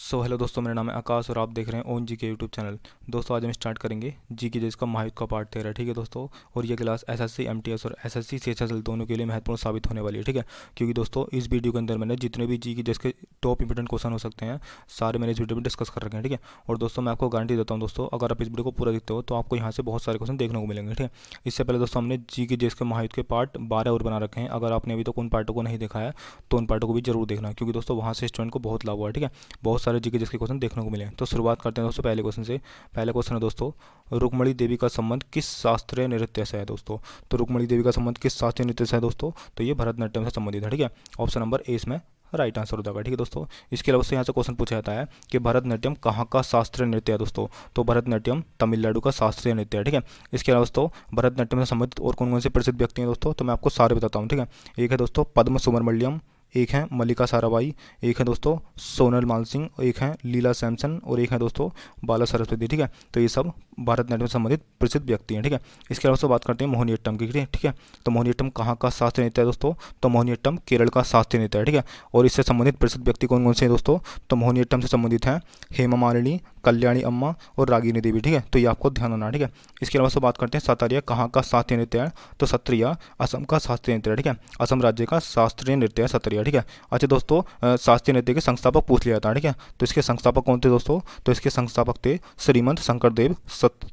Hello दोस्तों, मेरा नाम है आकाश और आप देख रहे हैं ओन जी के यूट्यूब चैनल। दोस्तों, आज हम स्टार्ट करेंगे जी के जिसका महायुद्ध का पार्ट 13। ठीक है दोस्तों, और ये क्लास एसएससी एमटीएस और एसएससी सीएचएसएल दोनों के लिए महत्वपूर्ण साबित होने वाली है। ठीक है, क्योंकि दोस्तों इस वीडियो के अंदर मैंने जितने भी जी के जिसके टॉप इंपोर्टेंट क्वेश्चन हो सकते हैं सारे मैंने इस वीडियो में डिस्कस कर रखे हैं। ठीक है, और दोस्तों मैं आपको गारंटी देता हूँ दोस्तों, अगर आप इस वीडियो को पूरा देखते हो तो आपको यहाँ से बहुत सारे क्वेश्चन देखने को मिलेंगे। ठीक है, इससे पहले दोस्तों हमने जी के जिसके महायुद्ध के पार्ट 12 और बना रखे हैं। अगर आपने अभी तक उन पार्टों को नहीं देखा है तो उन पार्टों को भी जरूर देखना है, क्योंकि दोस्तों वहाँ से स्टूडेंट को बहुत लाभ हुआ है। ठीक है, बहुत सारे जी के जिसके क्वेश्चन देखने को मिले। तो शुरुआत करते हैं दोस्तों पहले क्वेश्चन से। पहला क्वेश्चन है दोस्तों, रुक्मणी देवी का संबंध किस शास्त्रीय नृत्य से है दोस्तों? तो रुक्मणी देवी का संबंध किस शास्त्रीय नृत्य से है दोस्तों? तो ये भरतनाट्यम से संबंधित है। ठीक है, ऑप्शन नंबर ए इसमें राइट आंसर हो जाएगा। ठीक है दोस्तों, इसके अलावा से यहाँ से क्वेश्चन पूछा जाता है कि भरतनाट्यम कहाँ का शास्त्रीय नृत्य है दोस्तों? तो भरतनाट्यम तमिलनाडु का शास्त्रीय नृत्य है। ठीक है, इसके अलावा दोस्तों भरतनाट्यम से संबंधित और कौन कौन से प्रसिद्ध व्यक्ति हैं दोस्तों? तो मैं आपको सारे बताता हूँ। ठीक है, एक है दोस्तों पद्म सुब्रमण्यम, एक है मल्लिका साराभाई, एक है दोस्तों सोनल मानसिंह, एक है लीला सैमसन और एक है दोस्तों बाला सरस्वती। ठीक है, तो ये सब भारतनाट्यम से संबंधित प्रसिद्ध व्यक्ति हैं। ठीक है, इसके अलावा बात करते हैं मोहिनीअट्टम की। ठीक है, तो मोहिनीअट्टम कहाँ का शास्त्रीय नृत्य है दोस्तों? तो मोहिनीअट्टम केरल का शास्त्रीय नृत्य है। ठीक है, और इससे संबंधित प्रसिद्ध व्यक्ति कौन कौन से हैं दोस्तों? तो मोहिनीअट्टम से संबंधित हैं हेमा मालिनी, कल्याणी अम्मा और रागिनी देवी। ठीक है, तो ये आपको ध्यान रखना है। ठीक है, इसके अलावा बात करते हैं सतारिया कहाँ का शास्त्रीय नृत्य है? तो सत्रिया असम का शास्त्रीय नृत्य है। ठीक है, असम राज्य का शास्त्रीय नृत्य है सत्रिया। ठीक है, अच्छा दोस्तों शास्त्रीय नृत्य के संस्थापक पूछ लिया था। ठीक है, तो इसके संस्थापक कौन थे दोस्तों? तो इसके संस्थापक थे श्रीमंत शंकरदेव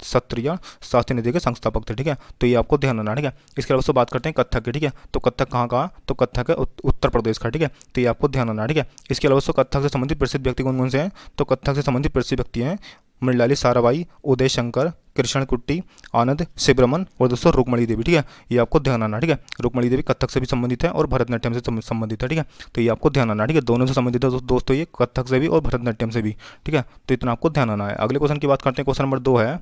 सत्रिया शास्त्रीय नृत्य के संस्थापक थे। ठीक है, तो ये आपको ध्यान रखना। ठीक है, इसके अलावा बात करते हैं कथक की। ठीक है, तो कथक कहाँ का? तो कथक है उत्तर प्रदेश का। ठीक है, तो ये आपको ध्यान रखना। ठीक है, इसके अलावा कथक से संबंधित प्रसिद्ध व्यक्ति कौन कौन से हैं? तो कथक से संबंधित प्रसिद्ध व्यक्ति हैं मृणाली साराभाई, उदय शंकर, कृष्ण कुट्टी, आनंद शिवरमन और दोस्तों रुक्मणी देवी। ठीक है, ये आपको ध्यान रखना। ठीक है, रुक्मणी देवी कथक से भी संबंधित है और भरतनाट्यम से संबंधित है। ठीक है, तो ये आपको ध्यान रखना। ठीक है, दोनों से संबंधित है दोस्तों, ये कथक से भी और भरतनाट्यम से भी। ठीक है, तो इतना आपको ध्यान रखना है। अगले क्वेश्चन की बात करते हैं। क्वेश्चन नंबर 2 है।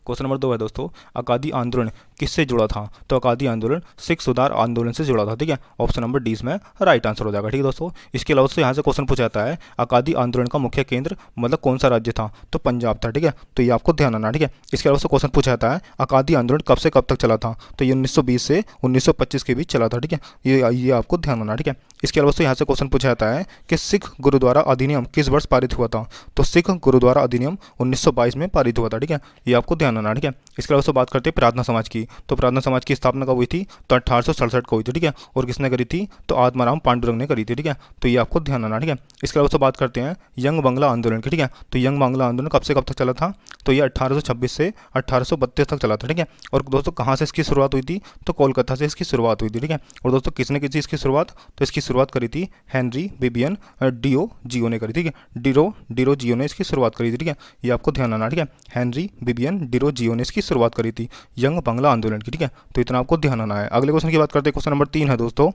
क्वेश्चन नंबर 2 है दोस्तों, अकादी आंदोलन किससे जुड़ा था? तो अकादी आंदोलन सिख सुधार आंदोलन से जुड़ा था। ठीक है, ऑप्शन नंबर डी इसमें राइट आंसर हो जाएगा। ठीक है दोस्तों, इसके अलावा से यहाँ से क्वेश्चन पूछा जाता है अकादी आंदोलन का मुख्य केंद्र मतलब कौन सा राज्य था? तो पंजाब था। ठीक है, तो ये आपको ध्यान रखना। ठीक है, इसके अलावा से क्वेश्चन पूछा जाता है अकादी आंदोलन कब से कब तक चला था? तो ये 1920 से 1925 के बीच चला था। ठीक है, ये आपको ध्यान रखना। ठीक है, इसके अलावा से यहाँ से क्वेश्चन पूछा जाता है कि सिख गुरुद्वारा अधिनियम किस वर्ष पारित हुआ था? तो सिख गुरुद्वारा अधिनियम 1922 में पारित हुआ था। ठीक है, ये आपको ध्यान रखना। ठीक है, इसके अलावा बात करते हैं प्रार्थना समाज की। तो प्रार्थना समाज की स्थापना कब हुई थी? तो 1867 को हुई थी। ठीक है, और किसने करी थी? तो आत्माराम पांडुरंग ने करी थी। ठीक है, तो ये आपको ध्यान रखना। ठीक है, इसके अलावा बात करते हैं यंग बांग्ला आंदोलन की। ठीक है, तो यंग बांग्ला आंदोलन कब से कब तक चला था? तो ये 1826 से 1832 तक चला था। ठीक है, और दोस्तों कहाँ से इसकी शुरुआत हुई थी? तो कोलकाता से इसकी शुरुआत हुई थी। ठीक है, और दोस्तों किसने की थी इसकी शुरुआत? तो इसकी शुरुआत करी थी हेनरी बिबियन जियो ने करी थी। ठीक है, डिरो जियो ने इसकी शुरुआत करी थी। ठीक है, ये आपको ध्यान रखना। ठीक है, हेनरी बिबियन जियो ने इसकी शुरुआत करी थी यंग बांग्ला आंदोलन की। ठीक है, तो इतना आपको ध्यान रखना है। अगले क्वेश्चन की बात करते हैं। क्वेश्चन नंबर 3 है दोस्तों,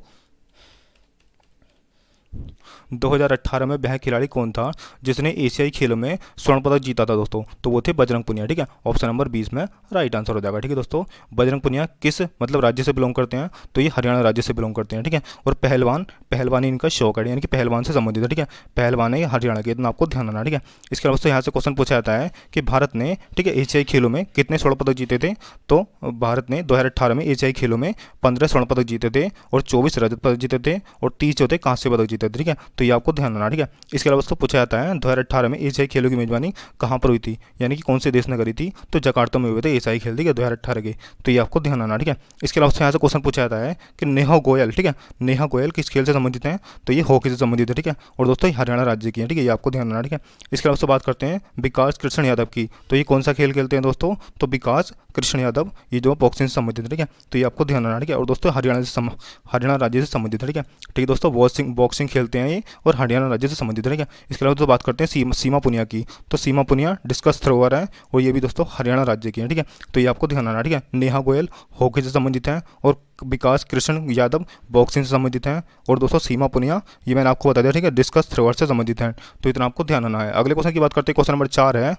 2018 में वह खिलाड़ी कौन था जिसने एशियाई खेलों में स्वर्ण पदक जीता था दोस्तों? तो वो थे बजरंग पुनिया। ठीक है, ऑप्शन नंबर 20 में राइट आंसर हो जाएगा। ठीक है दोस्तों, बजरंग पुनिया किस मतलब राज्य से बिलोंग करते हैं? तो ये हरियाणा राज्य से बिलोंग करते हैं। ठीक है, और पहलवानी इनका शौक है, यानी कि पहलवान से संबंधित है। ठीक है, पहलवान है हरियाणा के, इतना आपको ध्यान रखना। ठीक है, इसके अलावा यहाँ से क्वेश्चन पूछा जाता है कि भारत ने ठीक है एशियाई खेलों में कितने स्वर्ण पदक जीते थे? तो भारत ने 2018 में एशियाई खेलों में 15 स्वर्ण पदक जीते थे और 24 रजत पदक जीते थे और 30 जो थे कांस्य पदक जीते थे। ठीक है, तो ये आपको ध्यान रखना। ठीक है, इसके अलावा दोस्तों पूछा जाता है 2018 में एशियाई खेलों की मेजबानी कहाँ पर हुई थी, यानी कि कौन से देश ने करी थी? तो जकार्ता में हुए थे एशियाई खेल। ठीक है, 2018 के, तो ये आपको ध्यान रखना। ठीक है, इसके अलावा यहाँ से क्वेश्चन पूछा जाता है कि नेहा गोयल ठीक है नेहा गोयल किस खेल से संबंधित हैं? तो ये हॉकी से संबंधित है। ठीक है, और दोस्तों ये हरियाणा राज्य की है। ठीक है, ये आपको ध्यान रखना। ठीक है, इसके अलावा बात करते हैं विकास कृष्ण यादव की। तो ये कौन सा खेल खेलते हैं दोस्तों? तो विकास कृष्ण यादव ये जो बॉक्सिंग से संबंधित है। ठीक है, तो ये आपको ध्यान रखना। ठीक है, और दोस्तों हरियाणा राज्य से संबंधित है। ठीक है, ठीक है दोस्तों, बॉक्सिंग खेलते हैं ये और हरियाणा राज्य से संबंधित है। ठीक है, इसके अलावा बात करते हैं सीमा पुनिया की। तो सीमा पुनिया डिस्कस थ्रोअर है और ये भी दोस्तों हरियाणा राज्य की है। ठीक है, तो ये आपको ध्यान रखना। ठीक है, नेहा गोयल हॉकी से संबंधित है और विकास कृष्ण यादव बॉक्सिंग से संबंधित हैं और दोस्तों सीमा पुनिया ये मैंने आपको बता दिया। ठीक है, डिस्कस थ्रोअर से संबंधित हैं, तो इतना आपको ध्यान रखना है। अगले क्वेश्चन की बात करते हैं। क्वेश्चन नंबर 4 है।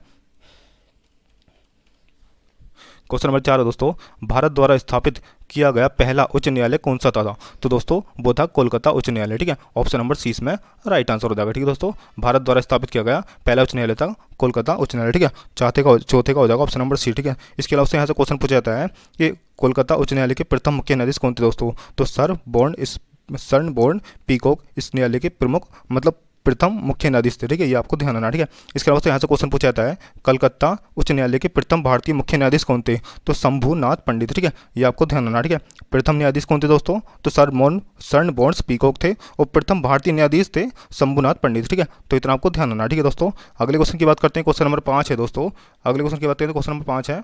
क्वेश्चन नंबर 4 है दोस्तों, भारत द्वारा स्थापित किया गया पहला उच्च न्यायालय कौन सा था? तो दोस्तों वो था कोलकाता उच्च न्यायालय। ठीक है, ऑप्शन नंबर सी में राइट आंसर हो जाएगा। ठीक है दोस्तों, भारत द्वारा स्थापित किया गया पहला उच्च न्यायालय था कोलकाता उच्च न्यायालय। ठीक है, चौथे का हो जाएगा ऑप्शन नंबर सी। ठीक है, इसके अलावा से यहाँ से क्वेश्चन पूछा जाता है कि कोलकाता उच्च न्यायालय के प्रथम मुख्य न्यायाधीश कौन थे दोस्तों? तो सर बॉर्न पीकॉक इस न्यायालय के प्रमुख मतलब प्रथम मुख्य न्यायाधीश थे, ठीक है, ये आपको ध्यान रखना, ठीक है। इसके अलावा यहाँ से क्वेश्चन पूछा जाता है कलकत्ता उच्च न्यायालय के प्रथम भारतीय मुख्य न्यायाधीश कौन थे, तो शंभुनाथ पंडित, ठीक है, ये आपको ध्यान रखना, ठीक है। प्रथम न्यायाधीश कौन थे दोस्तों, तो शरणबोर्न पीकॉक थे, और प्रथम भारतीय न्यायाधीश थे शंभुनाथ पंडित, ठीक है। तो इतना आपको ध्यान रखना, ठीक है दोस्तों। अगले क्वेश्चन की बात करते हैं, क्वेश्चन नंबर 5 है दोस्तों। अगले क्वेश्चन की बात करते हैं, क्वेश्चन नंबर 5 है,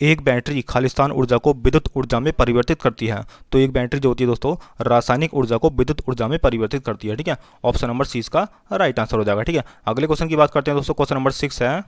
एक बैटरी खालिस्तान ऊर्जा को विद्युत ऊर्जा में परिवर्तित करती है। तो एक बैटरी जो होती है दोस्तों रासायनिक ऊर्जा को विद्युत ऊर्जा में परिवर्तित करती है, ठीक है। ऑप्शन नंबर सी इसका राइट आंसर हो जाएगा, ठीक है। अगले क्वेश्चन की बात करते हैं दोस्तों, क्वेश्चन नंबर 6 है।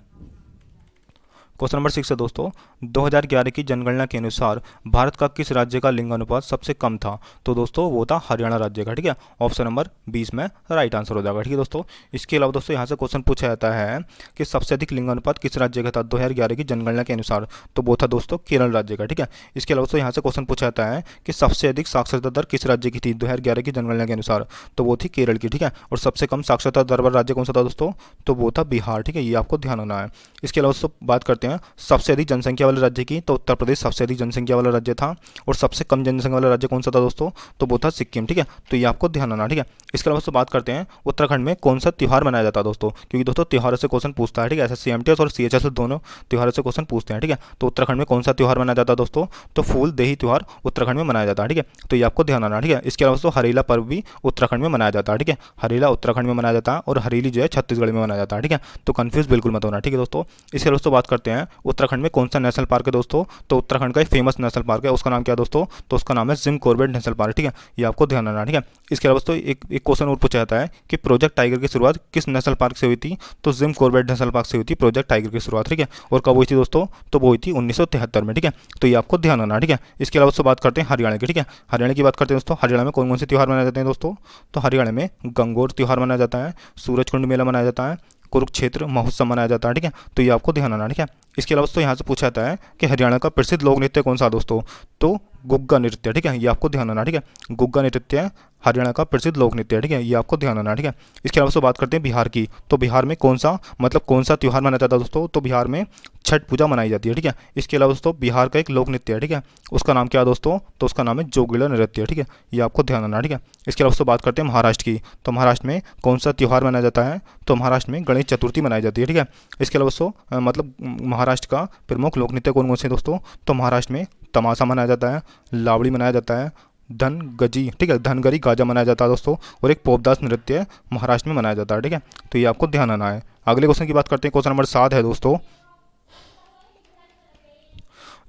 क्वेश्चन नंबर 6 है दोस्तों, 2011 की जनगणना के अनुसार भारत का किस राज्य का लिंगानुपात सबसे कम था, तो दोस्तों वो था हरियाणा राज्य का, ठीक है। ऑप्शन नंबर 20 में राइट आंसर हो जाएगा, ठीक है दोस्तों। इसके अलावा दोस्तों यहाँ से क्वेश्चन पूछा जाता है कि सबसे अधिक लिंगानुपात किस राज्य का था 2011 की जनगणना के अनुसार, तो वो था दोस्तों केरल राज्य का, ठीक है। इसके अलावा दोस्तों यहाँ से क्वेश्चन पूछा जाता है कि सबसे अधिक साक्षरता दर किस राज्य की थी 2011 की जनगणना के अनुसार, तो वो थी केरल की, ठीक है। और सबसे कम साक्षरता दर वाला राज्य कौन सा था दोस्तों, तो वो था बिहार, ठीक है, ये आपको ध्यान होना है। इसके अलावा दोस्तों बात करते हैं सबसे अधिक जनसंख्या वाले राज्य की, तो उत्तर प्रदेश सबसे अधिक जनसंख्या वाला राज्य था। और सबसे कम जनसंख्या वाला राज्य कौन सा था दोस्तों, तो वो था सिक्किम, ठीक है। तो ये आपको ध्यान रखना, ठीक है। इसके अलावा दोस्तों बात करते हैं उत्तराखंड में कौन सा त्यौहार मनाया जाता है दोस्तों, क्योंकि दोस्तों त्योहारों से क्वेश्चन पूछता है, ठीक है। एसएससी एमटीएस और सीएचएस दोनों त्योहारों से क्वेश्चन पूछते हैं, ठीक है। तो उत्तराखंड में कौन सा त्यौहार मनाया जाता है दोस्तों, तो फूल देही त्यौहार उत्तराखंड में मनाया जाता है, ठीक है। तो ये आपको ध्यान रखना, ठीक है। इसके अलावा दोस्तों हरेला पर्व भी उत्तराखंड में मनाया जाता है, ठीक है। हरेला उत्तराखंड में मनाया जाता है और हरेली जो है छत्तीसगढ़ में मनाया जाता है, ठीक है। तो कंफ्यूज बिल्कुल मत होना, ठीक है दोस्तों। इसके अलावा दोस्तों बात करते हैं उत्तराखंड में कौन सा नेशनल पार्क है दोस्तों, तो उत्तराखंड का एक फेमस नेशनल पार्क है, उसका नाम क्या है दोस्तों, तो उसका नाम है जिम कॉर्बेट नेशनल पार्क, ठीक है। ये आपको ध्यान रखना, ठीक है। इसके अलावा दोस्तों एक क्वेश्चन और पूछा जाता है कि प्रोजेक्ट टाइगर की शुरुआत किस नेशनल पार्क से हुई थी, तो जिम कॉर्बेट नेशनल पार्क से हुई थी प्रोजेक्ट टाइगर की शुरुआत, ठीक है। और कब हुई थी दोस्तों, तो वो हुई थी 1973 में, ठीक है। तो ये आपको ध्यान रखना, ठीक है। इसके अलावा दोस्तों बात करते हैं हरियाणा की, ठीक है। हरियाणा की बात करते हैं दोस्तों, हरियाणा में कौन कौन से त्यौहार मनाए जाते हैं दोस्तों, तो हरियाणा में गंगोर त्यौहार मनाया जाता है, सूरजकुंड मेला मनाया जाता है, कुरुक्षेत्र महोत्सव मनाया जाता है, ठीक है। तो ये आपको ध्यान रखना, ठीक है। इसके अलावा दोस्तों यहाँ से पूछा जाता है कि हरियाणा का प्रसिद्ध लोक नृत्य कौन सा दोस्तों, तो गुग्गा नृत्य, ठीक है। ये आपको ध्यान रखना, ठीक है। गुग्गा नृत्य हरियाणा का प्रसिद्ध लोक नृत्य है, ठीक है। ये आपको ध्यान रखना, ठीक है। इसके अलावा बात करते हैं बिहार की, तो बिहार में कौन सा त्यौहार मनाया जाता है दोस्तों, तो बिहार में छठ पूजा मनाई जाती है, ठीक है। इसके अलावा दोस्तों बिहार का एक लोक नृत्य है, ठीक है, उसका नाम क्या है दोस्तों, तो उसका नाम है जोगीला नृत्य, ठीक है। ये आपको ध्यान रखना, ठीक है। इसके अलावा दोस्तों बात करते हैं महाराष्ट्र की, तो महाराष्ट्र में कौन सा त्यौहार मनाया जाता है, तो महाराष्ट्र में गणेश चतुर्थी मनाई जाती है, ठीक है। इसके अलावा दोस्तों महाराष्ट्र का प्रमुख लोक नृत्य कौन कौन से दोस्तों, तो महाराष्ट्र में तमाशा मनाया जाता है, लावड़ी मनाया जाता है, धनगजी, ठीक है, धनगरी गाजा मनाया जाता है दोस्तों, और एक पोपदास नृत्य महाराष्ट्र में मनाया जाता है, ठीक है। तो ये आपको ध्यान रखना है। अगले क्वेश्चन की बात करते हैं, क्वेश्चन नंबर 7 है दोस्तों,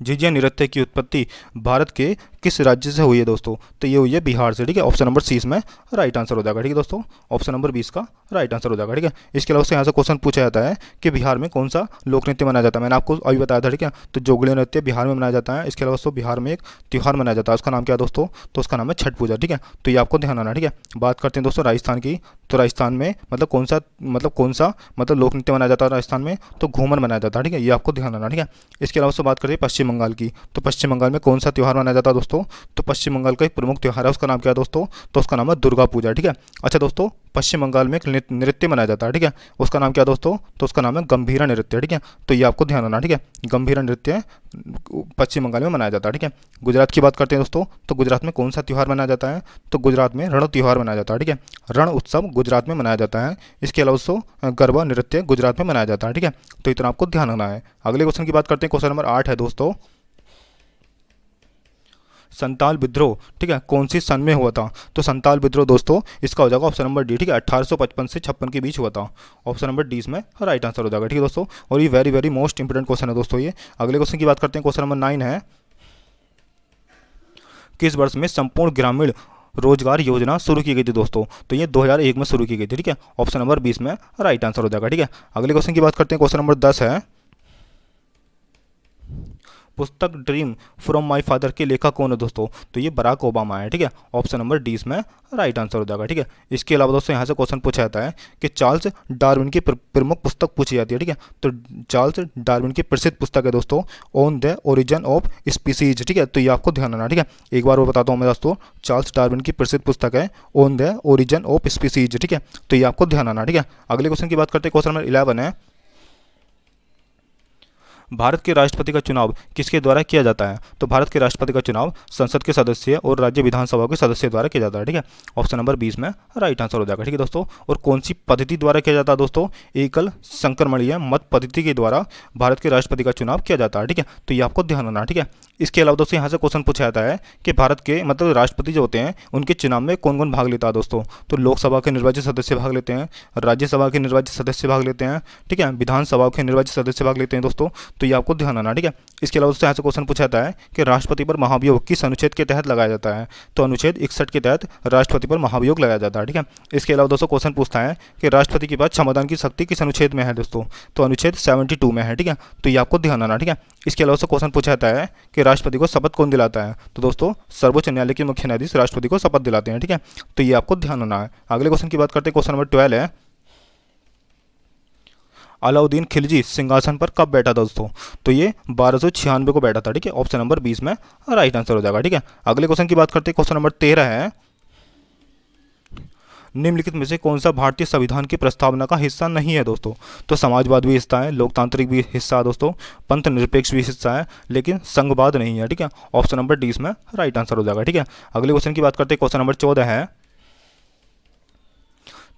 झिझिया नृत्य की उत्पत्ति भारत के किस राज्य से हुई है दोस्तों, तो ये हुई है बिहार से, ठीक है। ऑप्शन नंबर 30 में राइट आंसर हो जाएगा, ठीक है दोस्तों। ऑप्शन नंबर 20 का राइट आंसर हो जाएगा, ठीक है। इसके अलावा से यहाँ से क्वेश्चन पूछा जाता है कि बिहार में कौन सा लोक नृत्य मनाया जाता है, मैंने आपको अभी बताया था, ठीक है। तो जोगली नृत्य बिहार में मनाया जाता है। इसके अलावा दोस्तों बिहार में एक त्यौहार मनाया जाता है, उसका नाम क्या है दोस्तों, तो उसका नाम है छठ पूजा, ठीक है। तो ये आपको ध्यान रखना, ठीक है। बात करते हैं दोस्तों राजस्थान की, तो राजस्थान में कौन सा लोक नृत्य मनाया जाता है राजस्थान में, तो घूमर मनाया जाता है, ठीक है। ये आपको ध्यान रखना, ठीक है। इसके अलावा बात करते हैं पश्चिम बंगाल की, तो पश्चिम बंगाल में कौन सा त्यौहार मनाया जाता है दोस्तों, तो पश्चिम बंगाल का एक प्रमुख त्यौहार है, उसका नाम क्या है दोस्तों, तो उसका नाम है दुर्गा पूजा, ठीक है। अच्छा दोस्तों पश्चिम बंगाल में एक नृत्य मनाया जाता है, ठीक है, उसका नाम क्या है दोस्तों, तो उसका नाम है गंभीरा नृत्य, ठीक है। तो ये आपको ध्यान रखना, ठीक है। गंभीरा नृत्य पश्चिम बंगाल में मनाया जाता है, ठीक है। गुजरात की बात करते हैं दोस्तों, तो गुजरात में कौन सा त्यौहार मनाया जाता है, तो गुजरात में रण त्यौहार मनाया जाता है, ठीक है। रण उत्सव गुजरात में मनाया जाता है। इसके अलावा दोस्तों गरबा नृत्य गुजरात में मनाया जाता है, ठीक है। तो इतना आपको ध्यान रखना है। अगले क्वेश्चन की बात करते हैं, क्वेश्चन नंबर 8 है दोस्तों, संताल विद्रोह, ठीक है, कौन सी सन में हुआ था, तो संताल विद्रोह दोस्तों इसका हो जाएगा ऑप्शन नंबर डी, ठीक है, 1855 से 56 के बीच हुआ था। ऑप्शन नंबर डी इसमें राइट आंसर हो जाएगा, ठीक है दोस्तों। और ये very very most important question है दोस्तों ये। अगले क्वेश्चन की बात करते हैं, क्वेश्चन नंबर 9 है, किस वर्ष में संपूर्ण ग्रामीण रोजगार योजना शुरू की गई थी दोस्तों, तो ये 2001 में शुरू की गई थी, ठीक है। ऑप्शन नंबर 20 में राइट आंसर हो जाएगा, ठीक है। अगले क्वेश्चन की बात करते हैं, क्वेश्चन नंबर 10 है, पुस्तक ड्रीम फ्रॉम माय फादर के लेखक कौन है दोस्तों, तो ये बराक ओबामा है, ठीक है। ऑप्शन नंबर डी इसमें राइट आंसर हो जाएगा, ठीक है। इसके अलावा दोस्तों यहाँ से क्वेश्चन पूछा जाता है कि चार्ल्स डार्विन की प्रमुख पुस्तक पूछी जाती है, ठीक है। तो चार्ल्स डार्विन की प्रसिद्ध पुस्तक है दोस्तों on the origin of species, ठीक है। तो ये आपको ध्यान रखना, ठीक है। एक बार और बताता हूँ मैं दोस्तों, चार्ल्स डार्विन की प्रसिद्ध पुस्तक है on the origin of species, ठीक है। तो ये आपको ध्यान रखना, ठीक है। अगले क्वेश्चन की बात करते हैं, क्वेश्चन नंबर 11 है, भारत के राष्ट्रपति का चुनाव किसके द्वारा किया जाता है? तो भारत के राष्ट्रपति का चुनाव संसद के सदस्य और राज्य विधानसभा के सदस्य द्वारा किया जाता है। ठीक है, ऑप्शन नंबर 20 में राइट आंसर हो जाएगा। ठीक है दोस्तों, और कौन सी पद्धति द्वारा किया जाता है दोस्तों? एकल संक्रमणीय मत पद्धति के द्वारा भारत के राष्ट्रपति का चुनाव किया जाता है। ठीक है, तो ये आपको ध्यान रखना। ठीक है, इसके अलावा दोस्तों यहाँ से क्वेश्चन पूछा जाता है कि भारत के मतलब राष्ट्रपति जो होते हैं उनके चुनाव में कौन कौन भाग लेता है दोस्तों? तो लोकसभा के निर्वाचित सदस्य भाग लेते हैं, राज्यसभा के निर्वाचित सदस्य भाग लेते हैं, ठीक है, विधानसभा के निर्वाचित सदस्य भाग लेते हैं दोस्तों। तो ये आपको ध्यान रखना। ठीक है, इसके अलावा दोस्तों यहाँ से क्वेश्चन पूछा जाता है कि राष्ट्रपति पर महाभियोग किस अनुच्छेद के तहत लगाया जाता है? तो अनुच्छेद 61 के तहत राष्ट्रपति पर महाभियोग लगाया जाता है। ठीक है, इसके अलावा दोस्तों क्वेश्चन पूछता है कि राष्ट्रपति के पास क्षमतान की शक्ति किस अनुच्छेद में है दोस्तों? तो अनुच्छेद 72 में है। ठीक है, तो ये आपको ध्यान रखना। ठीक है, इसके अलावा क्वेश्चन पूछा जाता है कि राष्ट्रपति को शपथ कौन दिलाता है? तो दोस्तों सर्वोच्च न्यायालय के मुख्य न्यायाधीश राष्ट्रपति को शपथ दिलाते हैं। ठीक है, तो ये आपको ध्यान रखना है। अगले क्वेश्चन की बात करते हैं, क्वेश्चन नंबर 12 है, अलाउद्दीन खिलजी सिंहासन पर कब बैठा था दोस्तों? तो ये 1296 को बैठा था। ठीक है, ऑप्शन नंबर 20 में राइट आंसर हो जाएगा। ठीक है, अगले क्वेश्चन की बात करते हैं, क्वेश्चन नंबर 13 है, निम्नलिखित में से कौन सा भारतीय संविधान की प्रस्तावना का हिस्सा नहीं है दोस्तों? तो समाजवाद भी हिस्सा है, लोकतांत्रिक भी हिस्सा है दोस्तों, पंथ निरपेक्ष भी हिस्सा है, लेकिन संघवाद नहीं है। ठीक है, ऑप्शन नंबर 20 में राइट आंसर हो जाएगा। ठीक है, अगले क्वेश्चन की बात करते हैं, क्वेश्चन नंबर 14 है,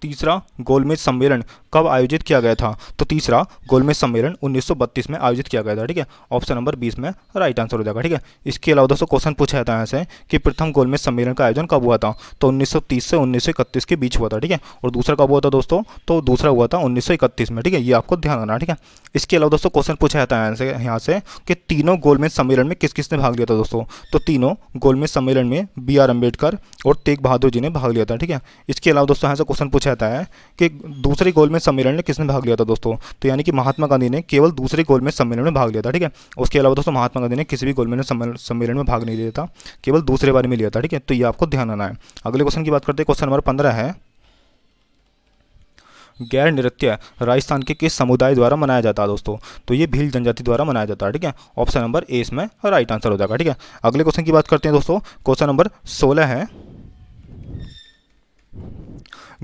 तीसरा गोलमेज सम्मेलन कब आयोजित किया गया था? तो तीसरा गोलमेज सम्मेलन 1932 में आयोजित किया गया था। ठीक है, ऑप्शन नंबर 20 में राइट आंसर हो जाएगा। ठीक है, इसके अलावा दोस्तों क्वेश्चन पूछा जाता है यहाँ से कि प्रथम गोलमेज सम्मेलन का आयोजन कब हुआ था? तो 1930 से 1931 के बीच हुआ था। ठीक है, और दूसरा कब हुआ था दोस्तों? तो दूसरा हुआ था 1931 में। ठीक है, ये आपको ध्यान रखना। ठीक है, इसके अलावा दोस्तों क्वेश्चन पूछा जाता है यहाँ से कि तीनों गोलमेज सम्मेलन में किस किसने भाग लिया था दोस्तों? तो तीनों गोलमेज सम्मेलन में B.R. अम्बेडकर और तेग बहादुर जी ने भाग लिया था। ठीक है, इसके अलावा दोस्तों यहाँ से क्वेश्चन पूछा जाता है कि दूसरे गोलमेज सम्मेलन में किसने भाग लिया था दोस्तों? तो यानी कि महात्मा गांधी ने केवल दूसरे गोलमेज सम्मेलन में भाग लिया था। ठीक है, उसके अलावा दोस्तों महात्मा गांधी ने किसी भी गोलमेज सम्मेलन में भाग नहीं लिया था, केवल दूसरे बारे में लिया था। ठीक है, तो ये आपको ध्यान रखना है। अगले क्वेश्चन की बात करते हैं, क्वेश्चन नंबर 15 है, गैर नृत्य राजस्थान के किस समुदाय द्वारा मनाया जाता है दोस्तों? तो ये भील जनजाति द्वारा मनाया जाता है। ठीक है, ऑप्शन नंबर ए इसमें राइट आंसर हो जाएगा। ठीक है, अगले क्वेश्चन की बात करते हैं दोस्तों, क्वेश्चन नंबर 16 है,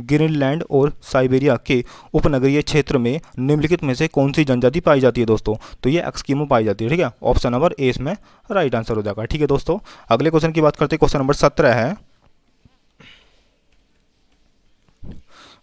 ग्रीनलैंड और साइबेरिया के उपनगरीय क्षेत्र में निम्नलिखित में से कौन सी जनजाति पाई जाती है दोस्तों? तो ये एस्किमो पाई जाती है। ठीक है, ऑप्शन नंबर ए इसमें राइट आंसर हो जाएगा। ठीक है दोस्तों, अगले क्वेश्चन की बात करते हैं, क्वेश्चन नंबर 17 है,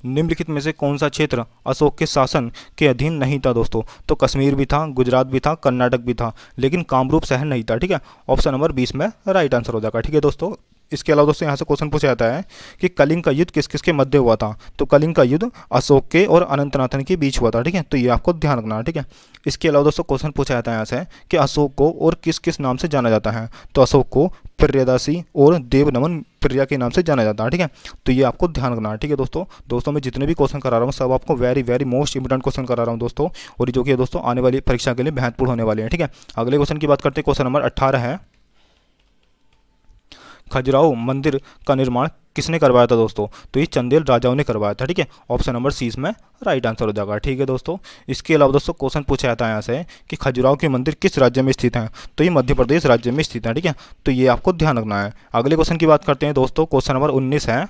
निम्नलिखित में से कौन सा क्षेत्र अशोक के शासन के अधीन नहीं था दोस्तों? तो कश्मीर भी था, गुजरात भी था, कर्नाटक भी था, लेकिन कामरूप शहर नहीं था। ठीक है, ऑप्शन नंबर 20 में राइट आंसर हो जाएगा। ठीक है दोस्तों, इसके अलावा दोस्तों यहाँ से क्वेश्चन पूछा जाता है कि कलिंग का युद्ध किस किस के मध्य हुआ था? तो कलिंग का युद्ध अशोक के और अनंतनाथन के बीच हुआ था। ठीक है, तो ये आपको ध्यान रखना है। ठीक है, इसके अलावा दोस्तों क्वेश्चन पूछा जाता है यहाँ से कि अशोक को और किस किस नाम से जाना जाता है? तो अशोक को प्रियदासी और देवनमन प्रिया के नाम से जाना जाता है। ठीक है, तो ये आपको ध्यान रखना है। ठीक है दोस्तों मैं जितने भी क्वेश्चन करा रहा हूँ सब आपको वेरी मोस्ट इंपोर्टेंट क्वेश्चन करा रहा हूँ दोस्तों, और जो कि दोस्तों आने वाली परीक्षा के लिए महत्वपूर्ण होने वाले हैं। ठीक है, अगले क्वेश्चन की बात करते हैं, क्वेश्चन नंबर 18 है, खजुराहो मंदिर का निर्माण किसने करवाया था दोस्तों? तो ये चंदेल राजाओं ने करवाया था। ठीक है, ऑप्शन नंबर सी में राइट आंसर हो जाएगा। ठीक है दोस्तों, इसके अलावा दोस्तों क्वेश्चन पूछा जाता है यहाँ से कि खजुराहो के मंदिर किस राज्य में स्थित हैं? तो ये मध्य प्रदेश राज्य में स्थित है। ठीक है, तो ये आपको ध्यान रखना है। अगले क्वेश्चन की बात करते हैं दोस्तों, क्वेश्चन नंबर 19 है,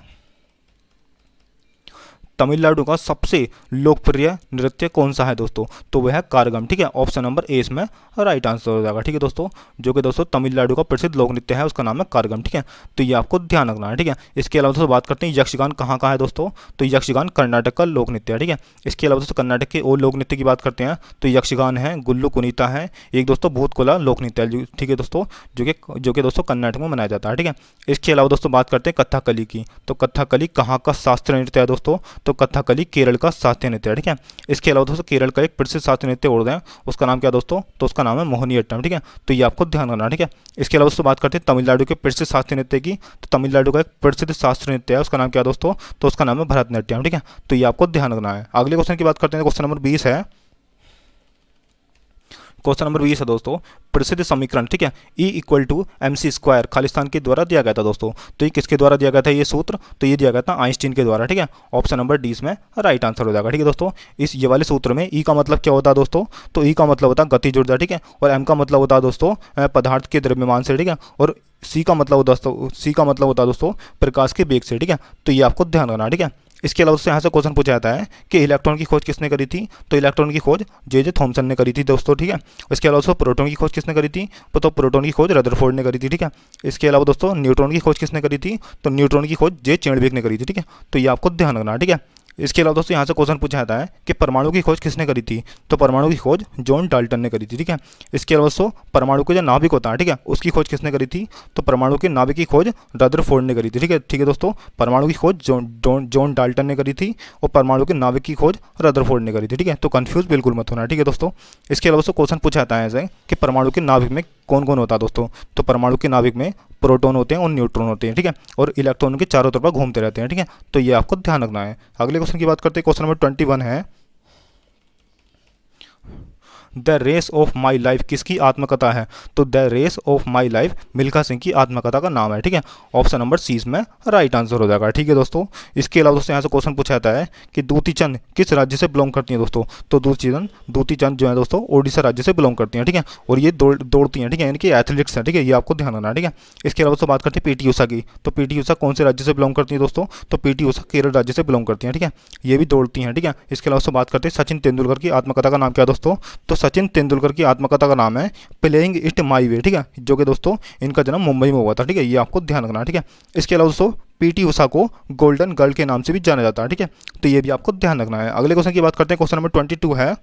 तमिलनाडु का सबसे लोकप्रिय नृत्य कौन सा है दोस्तों? तो वह है कारगम। ठीक है, ऑप्शन नंबर ए इसमें राइट आंसर हो जाएगा। ठीक है दोस्तों, जो कि दोस्तों तमिलनाडु का प्रसिद्ध लोक नृत्य है उसका नाम है कारगम। ठीक है, तो ये आपको ध्यान रखना है। ठीक है, इसके अलावा दोस्तों बात करते हैं यक्षगान कहाँ का है दोस्तों? तो यक्षगान कर्नाटक का लोक नृत्य है। ठीक है, इसके अलावा दोस्तों कर्नाटक के और लोक नृत्य की बात करते हैं तो यक्षगान है, गुल्लू कुनीता है, एक दोस्तों भूतकोला लोक नृत्य है। ठीक है दोस्तों, जो कि दोस्तों कर्नाटक में मनाया जाता है। ठीक है, इसके अलावा दोस्तों बात करते हैं कथकली की, तो कथकली कहाँ का शास्त्रीय नृत्य है दोस्तों? तो कथकली केरल का शास्त्रीय नृत्य है। ठीक है, इसके अलावा दोस्तों केरल का एक प्रसिद्ध शास्त्रीय नृत्य और है, उसका नाम क्या दोस्तों? तो उसका नाम है मोहिनीअट्टम। ठीक है, तो ये आपको ध्यान रखना। ठीक है, इसके अलावा दोस्तों बात करते हैं तमिलनाडु के प्रसिद्ध शास्त्रीय नृत्य की, तो तमिलनाडु का एक प्रसिद्ध शास्त्रीय नृत्य है उसका नाम क्या दोस्तों? तो उसका नाम है भरतनाट्यम। ठीक है, तो ये आपको ध्यान रखना है। अगले क्वेश्चन की बात करते हैं, क्वेश्चन नंबर 20 है, क्वेश्चन नंबर 20 है दोस्तों, प्रसिद्ध समीकरण, ठीक है, E = mc² खालिस्तान के द्वारा दिया गया था दोस्तों। तो ये किसके द्वारा दिया गया था ये सूत्र? तो ये दिया गया था आइंस्टीन के द्वारा। ठीक है, ऑप्शन नंबर डी में राइट आंसर हो जाएगा। ठीक है दोस्तों, इस ये वाले सूत्र में E का मतलब क्या होता है दोस्तों? तो E का मतलब होता है गतिज ऊर्जा। ठीक है, और M का मतलब होता है दोस्तों पदार्थ के द्रव्यमान से। ठीक है, और C का मतलब होता है दोस्तों प्रकाश के वेग से। ठीक है, तो ये आपको ध्यान रखना। ठीक है, इसके अलावा दोस्तों यहाँ से क्वेश्चन पूछा जाता है कि इलेक्ट्रॉन की खोज किसने करी थी, तो इलेक्ट्रॉन की खोज जे थॉमसन ने करी थी दोस्तों, ठीक है। इसके अलावा दोस्तों प्रोटॉन की खोज किसने करी थी, तो प्रोटॉन की खोज रदरफोर्ड ने करी थी, ठीक है। इसके अलावा दोस्तों न्यूट्रॉन की खोज किसने करी थी, तो न्यूट्रॉन की खोज जे चेडविक ने करी थी, ठीक है। तो ये आपको ध्यान रखना, ठीक है। इसके अलावा दोस्तों यहाँ से क्वेश्चन पूछा जाता है कि परमाणु की खोज किसने करी थी, तो परमाणु की खोज जॉन डाल्टन ने करी थी, ठीक है। इसके अलावा दोस्तों परमाणु के जो नाभिक होता है, ठीक है, उसकी खोज किसने करी थी, तो परमाणु के नाभिक की खोज रदरफोर्ड ने करी थी, ठीक है। ठीक है दोस्तों, परमाणु की खोज जॉन डाल्टन ने करी थी और परमाणु के नाभिक की खोज रदरफोर्ड ने करी थी, ठीक है। तो कंफ्यूज बिल्कुल मत होना, ठीक है दोस्तों। इसके अलावा दोस्तों क्वेश्चन पूछा जाता है ऐसे कि परमाणु के नाभिक में कौन कौन होता है दोस्तों, तो परमाणु के नाभिक में प्रोटॉन होते हैं और न्यूट्रॉन होते हैं, ठीक है, और इलेक्ट्रॉन के चारों तरफ घूमते रहते हैं, ठीक है। तो ये आपको ध्यान रखना है। अगले क्वेश्चन की बात करते हैं, क्वेश्चन नंबर 21 है, the race of my life किसकी आत्मकथा है, तो the race of my life Milkha Singh की आत्मकथा का नाम है, ठीक है। ऑप्शन नंबर सी इसमें राइट आंसर हो जाएगा, ठीक है दोस्तों। इसके अलावा दोस्तों यहाँ से क्वेश्चन पूछा जाता है कि दूती चंद किस राज्य से बिलोंग करती हैं दोस्तों, तो दूती चंद जो है दोस्तों ओडिशा राज्य से बिलोंग करती हैं, ठीक है, और ये दौड़ती हैं, ठीक है, इनकी एथलीट्स हैं, ठीक है, ये आपको ध्यान रखना, ठीक है। इसके अलावा दोस्तों बात करते हैं पीटी उषा की, तो पीटी उषा कौन से राज्य से बिलोंग करती है दोस्तों, तो पीटी उषा केरल राज्य से बिलोंग करती हैं, ठीक है, ये भी दौड़ती हैं, ठीक है। इसके अलावा बात करते हैं सचिन तेंदुलकर की आत्मकथा का नाम क्या है दोस्तों, तो सचिन तेंदुलकर की आत्मकथा का नाम है प्लेइंग इट माई वे, ठीक है, जो कि दोस्तों इनका जन्म मुंबई में हुआ था, ठीक है, ये आपको ध्यान रखना, ठीक है। इसके अलावा दोस्तों पीटी उषा को गोल्डन गर्ल के नाम से भी जाना जाता है, ठीक है, तो ये भी आपको ध्यान रखना है। अगले क्वेश्चन की बात करते हैं, क्वेश्चन नंबर 22 है,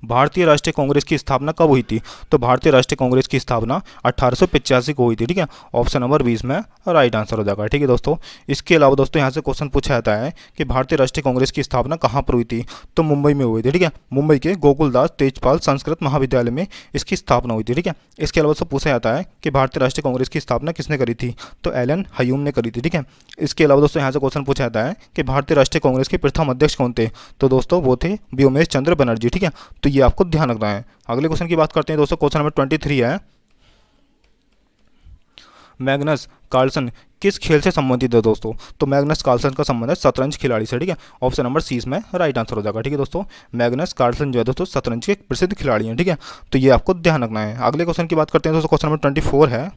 भारतीय राष्ट्रीय कांग्रेस की स्थापना कब हुई थी, तो भारतीय राष्ट्रीय कांग्रेस की स्थापना 1885 को हुई थी, ठीक है, ऑप्शन नंबर 20 में राइट आंसर हो जाएगा, ठीक है दोस्तों। इसके अलावा दोस्तों यहाँ से क्वेश्चन पूछा जाता है कि भारतीय राष्ट्रीय कांग्रेस की स्थापना कहाँ पर हुई थी, तो मुंबई में हुई थी, ठीक है, मुंबई के गोकुलदास तेजपाल संस्कृत महाविद्यालय में इसकी स्थापना हुई थी, ठीक है। इसके अलावा दोस्तों पूछा जाता है कि भारतीय राष्ट्रीय कांग्रेस की स्थापना किसने करी थी, तो एलन हयूम ने करी थी, ठीक है। इसके अलावा दोस्तों यहाँ से क्वेश्चन पूछा जाता है कि भारतीय राष्ट्रीय कांग्रेस के प्रथम अध्यक्ष कौन थे, तो दोस्तों वो थे व्योमेश चंद्र बनर्जी, ठीक है, तो ये आपको ध्यान रखना है। अगले क्वेश्चन की बात करते हैं दोस्तों, क्वेश्चन नंबर 23 है, मैग्नस कार्लसन किस खेल से संबंधित है दोस्तों, तो मैग्नस कार्लसन का संबंध है शतरंज खिलाड़ी से, ठीक है, ऑप्शन नंबर सी में राइट आंसर हो जाएगा, ठीक है दोस्तों। मैग्नस कार्लसन जो है दोस्तों शतरंज के प्रसिद्ध खिलाड़ी हैं, ठीक है, तो ये आपको ध्यान रखना है। अगले क्वेश्चन की बात करते हैं दोस्तों, क्वेश्चन नंबर 24 है,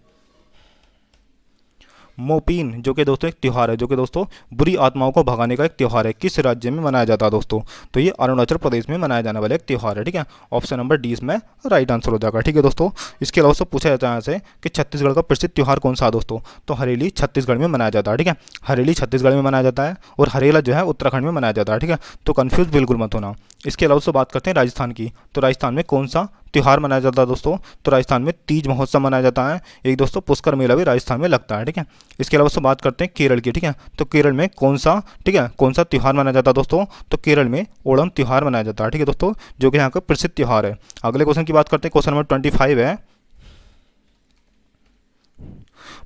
मोपीन जो कि दोस्तों एक त्यौहार है, जो कि दोस्तों बुरी आत्माओं को भगाने का एक त्यौहार है, किस राज्य में मनाया जाता है दोस्तों, तो ये अरुणाचल प्रदेश में मनाया जाने वाला एक त्यौहार है, ठीक है, ऑप्शन नंबर डी इसमें राइट आंसर हो जाएगा, ठीक है दोस्तों। इसके अलावा सब पूछा जाता है यहाँ से कि छत्तीसगढ़ का प्रसिद्ध त्यौहार कौन सा है दोस्तों, तो हरेली छत्तीसगढ़ में मनाया जाता है, ठीक है, हरेली छत्तीसगढ़ में मनाया जाता है और हरेला जो है उत्तराखंड में मनाया जाता है, ठीक है, तो कन्फ्यूज बिल्कुल मत होना। इसके अलावा बात करते हैं राजस्थान की, तो राजस्थान में कौन सा त्यौहार मनाया जाता है दोस्तों, तो राजस्थान में तीज महोत्सव मनाया जाता है, एक दोस्तों पुष्कर मेला भी राजस्थान में लगता है, ठीक है। इसके अलावा बात करते हैं केरल की, ठीक है, तो केरल में कौन सा, ठीक है, कौन सा त्यौहार मनाया जाता है दोस्तों, तो केरल में ओणम त्यौहार मनाया जाता है, ठीक है दोस्तों, जो कि यहाँ का प्रसिद्ध त्यौहार है। अगले क्वेश्चन की बात करते हैं, क्वेश्चन नंबर 25 है,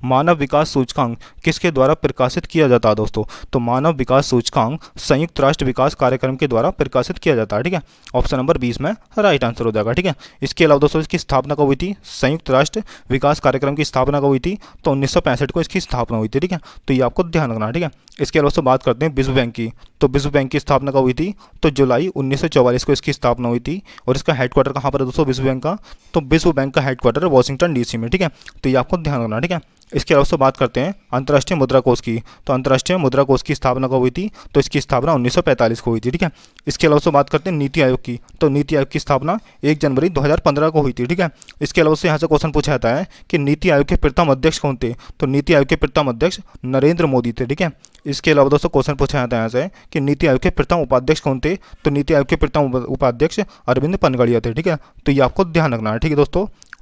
मानव विकास सूचकांक किसके द्वारा प्रकाशित किया जाता है दोस्तों, तो मानव विकास सूचकांक संयुक्त राष्ट्र विकास कार्यक्रम के द्वारा प्रकाशित किया जाता है, ठीक है, ऑप्शन नंबर 20 में राइट आंसर हो जाएगा, ठीक है। इसके अलावा दोस्तों इसकी स्थापना कब हुई थी, संयुक्त राष्ट्र विकास कार्यक्रम की स्थापना कब हुई थी, तो 1965 को इसकी स्थापना हुई थी, ठीक है, तो ये आपको ध्यान रखना, ठीक है। इसके अलावा बात करते हैं विश्व बैंक की, तो विश्व बैंक की स्थापना कब हुई थी, तो जुलाई 1944 को इसकी स्थापना हुई थी और इसका हेडक्वार्टर कहाँ पर है दोस्तों विश्व बैंक का, तो विश्व बैंक का हेडक्वार्टर वाशिंगटन डीसी में, ठीक है, तो ये आपको ध्यान रखना, ठीक है। इसके अलावा बात करते हैं अंतर्राष्ट्रीय मुद्रा कोष की, तो अंतर्राष्ट्रीय मुद्रा कोष की स्थापना कब हुई थी, तो इसकी स्थापना 1945 को हुई थी, ठीक है। इसके अलावा बात करते हैं नीति आयोग की, तो नीति आयोग की स्थापना 1 जनवरी 2015 को हुई थी, ठीक है। इसके अलावा यहाँ से क्वेश्चन पूछा जाता है कि नीति आयोग के प्रथम अध्यक्ष कौन थे, तो नीति आयोग के प्रथम अध्यक्ष नरेंद्र मोदी थे, ठीक है। इसके अलावा दोस्तों क्वेश्चन पूछा जाता है यहाँ से कि नीति आयोग के प्रथम उपाध्यक्ष कौन थे, तो नीति आयोग के प्रथम उपाध्यक्ष अरविंद पनगड़िया थे, ठीक है, तो ये आपको ध्यान रखना है, ठीक है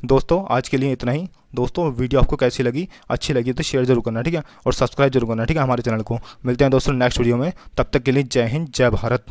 दोस्तों आज के लिए इतना ही। दोस्तों वीडियो आपको कैसी लगी, अच्छी लगी तो शेयर जरूर करना, ठीक है, और सब्सक्राइब जरूर करना, ठीक है, हमारे चैनल को। मिलते हैं दोस्तों नेक्स्ट वीडियो में, तब तक के लिए जय हिंद जय भारत।